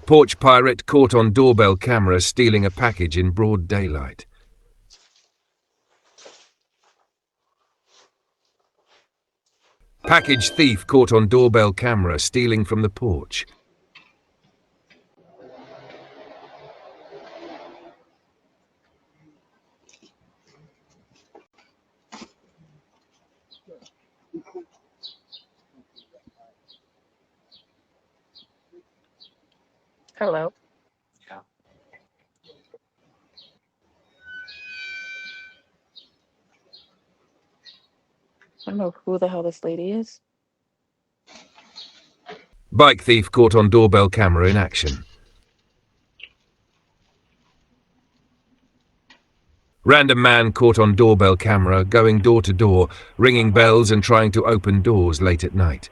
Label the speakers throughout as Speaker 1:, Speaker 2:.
Speaker 1: Porch pirate caught on doorbell camera stealing a package in broad daylight. Package thief caught on doorbell camera stealing from the porch.
Speaker 2: Hello.
Speaker 3: Yeah.
Speaker 2: I don't know who the hell this lady is.
Speaker 1: Bike thief caught on doorbell camera in action. Random man caught on doorbell camera going door to door, ringing bells and trying to open doors late at night.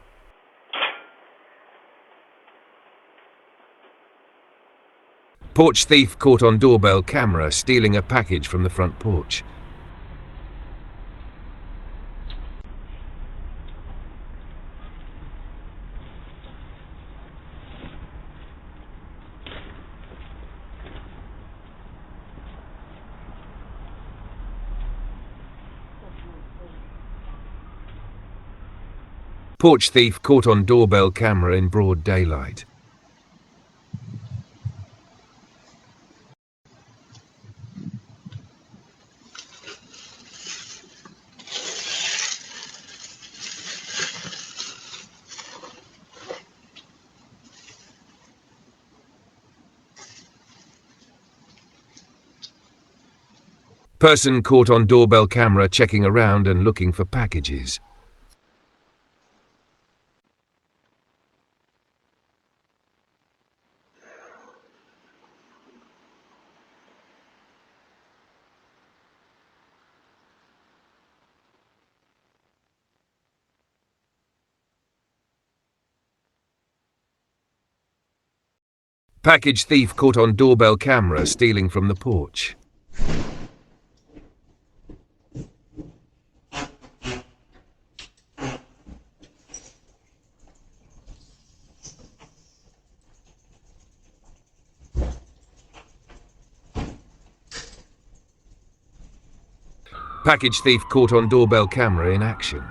Speaker 1: Porch thief caught on doorbell camera stealing a package from the front porch. Porch thief caught on doorbell camera in broad daylight. Person caught on doorbell camera checking around and looking for packages. Package thief caught on doorbell camera stealing from the porch. Package thief caught on doorbell camera in action.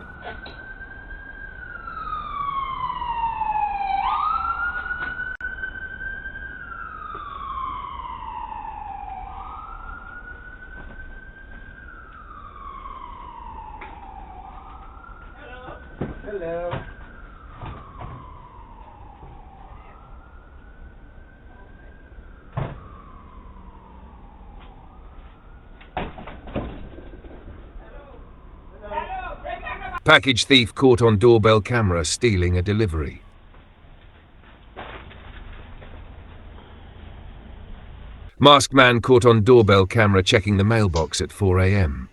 Speaker 3: Hello.
Speaker 1: Package thief caught on doorbell camera stealing a delivery. Masked man caught on doorbell camera checking the mailbox at 4 a.m.